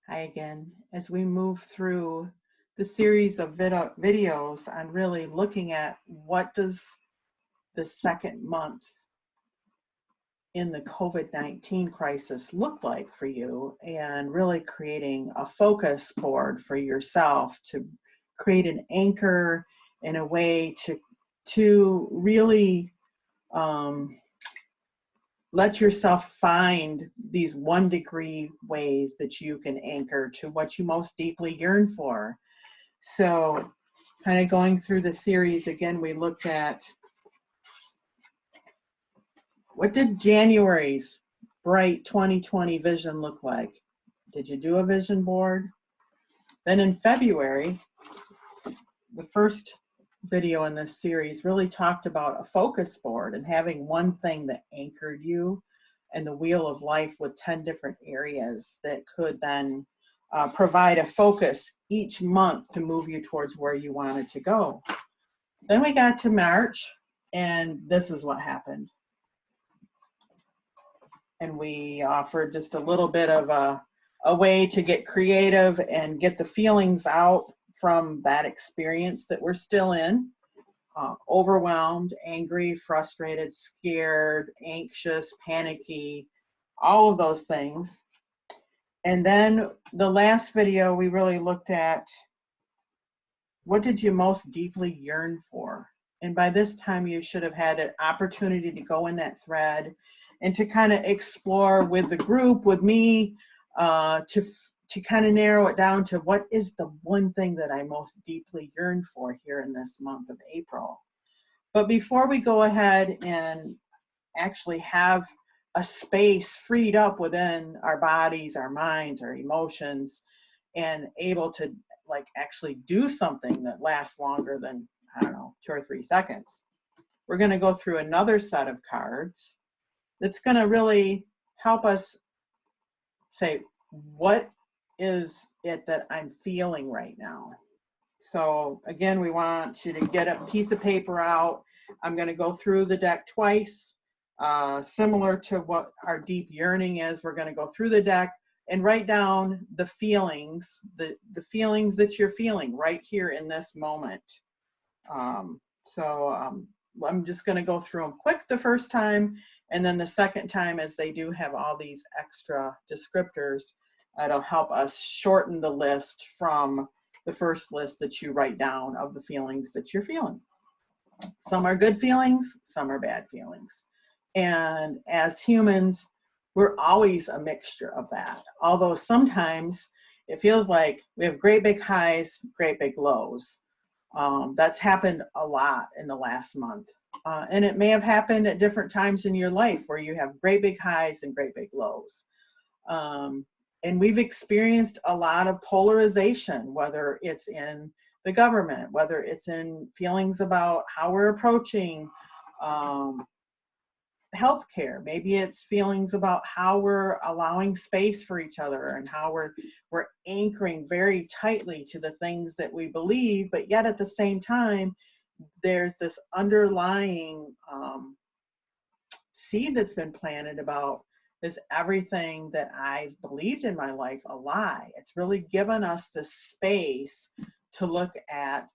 Hi again. As we move through the series of videos on really looking at what does the second month in the COVID-19 crisis look like for you, and really creating a focus board for yourself to create an anchor in a way to really let yourself find these 1 degree ways that you can anchor to what you most deeply yearn for. So, kind of going through the series again, we looked at what did January's bright 2020 vision look like? Did you do a vision board? Then in February, the first video in this series really talked about a focus board and having one thing that anchored you and the wheel of life with 10 different areas that could then provide a focus each month to move you towards where you wanted to go. Then we got to March, and this is what happened. And we offered just a little bit of a way to get creative and get the feelings out from that experience that we're still in. Overwhelmed, angry, frustrated, scared, anxious, panicky, all of those things. And then the last video, we really looked at what did you most deeply yearn for? And by this time, you should have had an opportunity to go in that thread and to kind of explore with the group, with me, to kind of narrow it down to what is the one thing that I most deeply yearn for here in this month of April. But before we go ahead and actually have a space freed up within our bodies, our minds, our emotions, and able to like actually do something that lasts longer than, I don't know, 2 or 3 seconds, we're going to go through another set of cards that's going to really help us say, what is it that I'm feeling right now? So again, we want you to get a piece of paper out. I'm going to go through the deck twice, similar to what our deep yearning is. We're going to go through the deck and write down the feelings, the feelings that you're feeling right here in this moment. I'm just going to go through them quick the first time, and then the second time, as they do have all these extra descriptors, it'll help us shorten the list from the first list that you write down of the feelings that you're feeling. Some are good feelings, some are bad feelings. And as humans, we're always a mixture of that. Although sometimes it feels like we have great big highs, great big lows. That's happened a lot in the last month. And it may have happened at different times in your life where you have great big highs and great big lows. And we've experienced a lot of polarization, whether it's in the government, whether it's in feelings about how we're approaching healthcare. Maybe it's feelings about how we're allowing space for each other and how we're anchoring very tightly to the things that we believe, but yet at the same time, there's this underlying seed that's been planted about, is everything that I've believed in my life a lie? It's really given us the space to look at,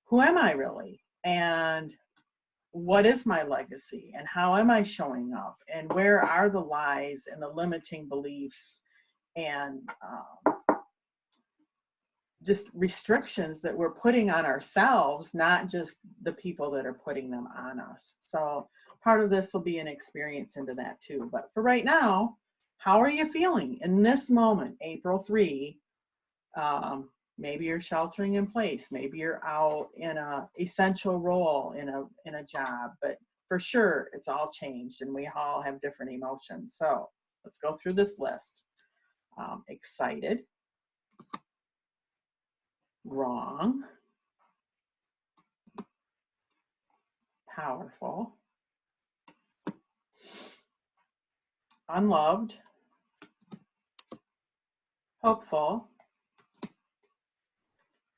who am I really? And what is my legacy? And how am I showing up? And where are the lies and the limiting beliefs and just restrictions that we're putting on ourselves, not just the people that are putting them on us? So part of this will be an experience into that too. But for right now, how are you feeling in this moment, April 3? Maybe you're sheltering in place. Maybe you're out in a essential role in a job. But for sure, it's all changed, and we all have different emotions. So let's go through this list. Excited, wrong, powerful, unloved, hopeful,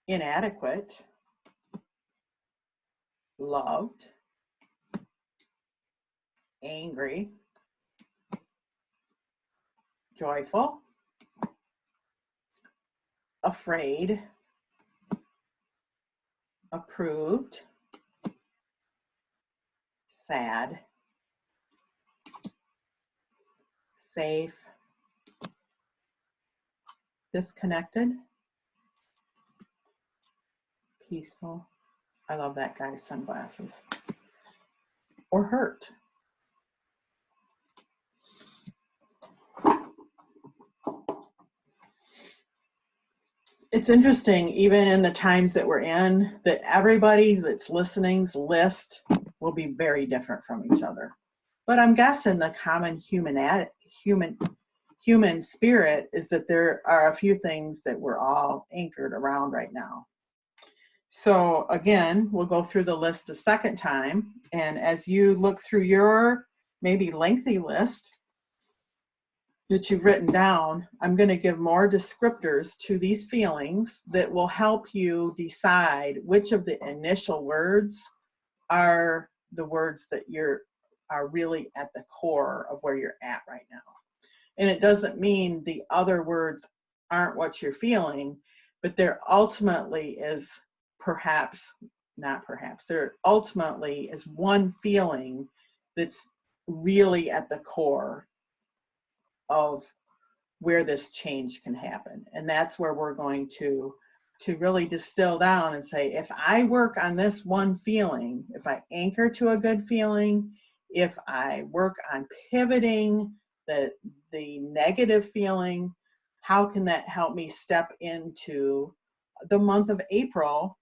inadequate, loved, angry, joyful, afraid, approved, sad, safe, disconnected, peaceful. I love that guy's sunglasses. Or hurt. It's interesting, even in the times that we're in, that everybody that's listening's list will be very different from each other. But I'm guessing the common human spirit is that there are a few things that we're all anchored around right now. So again, we'll go through the list a second time. And as you look through your maybe lengthy list that you've written down, I'm going to give more descriptors to these feelings that will help you decide which of the initial words are the words that are really at the core of where you're at right now. And it doesn't mean the other words aren't what you're feeling, but there ultimately is there ultimately is one feeling that's really at the core of where this change can happen. And that's where we're going to really distill down and say, if I work on this one feeling, if I anchor to a good feeling, if I work on pivoting the negative feeling, how can that help me step into the month of April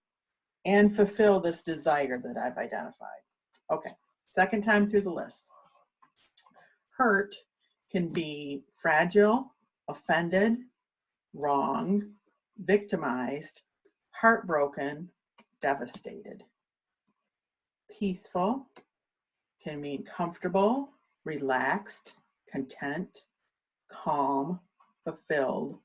and fulfill this desire that I've identified? Okay, second time through the list. Hurt can be fragile, offended, wronged, victimized, heartbroken, devastated. Peaceful can mean comfortable, relaxed, content, calm, fulfilled,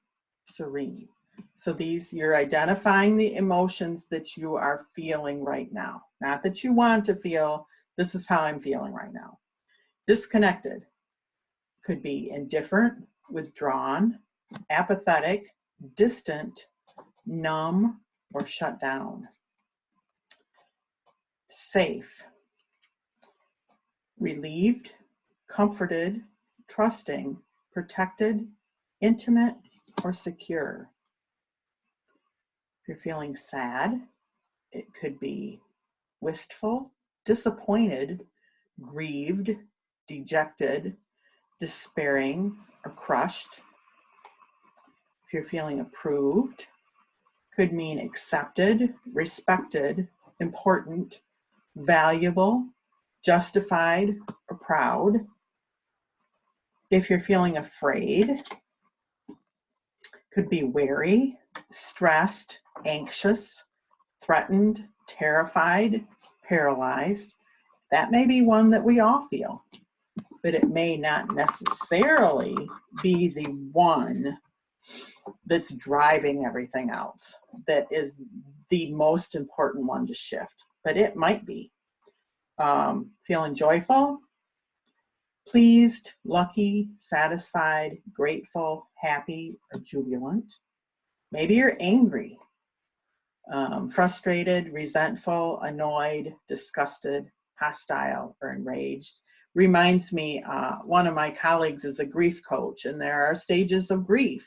serene. So you're identifying the emotions that you are feeling right now. Not that you want to feel, this is how I'm feeling right now. Disconnected could be indifferent, withdrawn, apathetic, distant, numb, or shut down. Safe, relieved, comforted, trusting, protected, intimate, or secure. If you're feeling sad, it could be wistful, disappointed, grieved, dejected, despairing, or crushed. If you're feeling approved, could mean accepted, respected, important, valuable, justified, or proud. If you're feeling afraid, could be wary, stressed, anxious, threatened, terrified, paralyzed. That may be one that we all feel, but it may not necessarily be the one that's driving everything else, that is the most important one to shift, but it might be. Feeling joyful, pleased, lucky, satisfied, grateful, happy, or jubilant. Maybe you're angry, frustrated, resentful, annoyed, disgusted, hostile, or enraged. Reminds me, one of my colleagues is a grief coach, and there are stages of grief.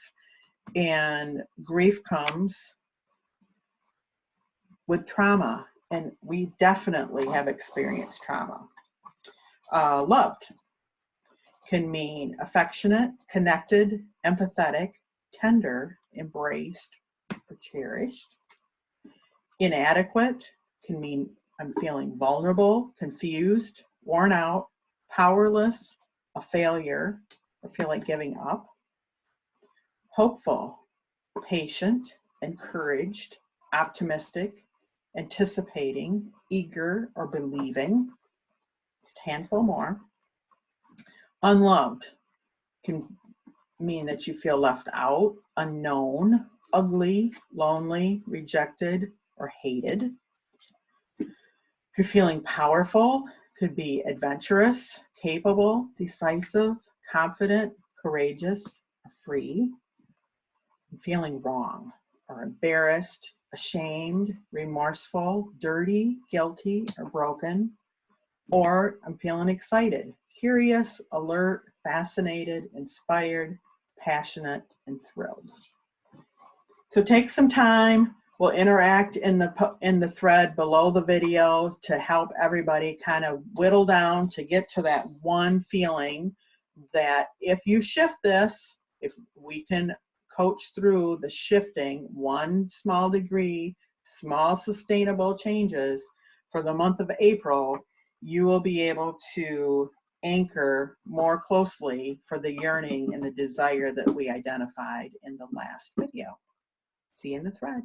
And grief comes with trauma, and we definitely have experienced trauma. Loved can mean affectionate, connected, empathetic, tender, embraced, or cherished. Inadequate can mean I'm feeling vulnerable, confused, worn out, powerless, a failure, or feel like giving up. Hopeful, patient, encouraged, optimistic, anticipating, eager, or believing. Just a handful more. Unloved can mean that you feel left out, unknown, ugly, lonely, rejected, or hated. If you're feeling powerful, could be adventurous, capable, decisive, confident, courageous, or free. Feeling wrong or embarrassed, ashamed, remorseful, dirty, guilty, or broken. Or I'm feeling excited, curious, alert, fascinated, inspired, passionate, and thrilled. So take some time. We'll interact in the thread below the video to help everybody kind of whittle down to get to that one feeling that if you shift this, if we can coach through the shifting one small degree, small sustainable changes for the month of April, you will be able to anchor more closely for the yearning and the desire that we identified in the last video. See you in the thread.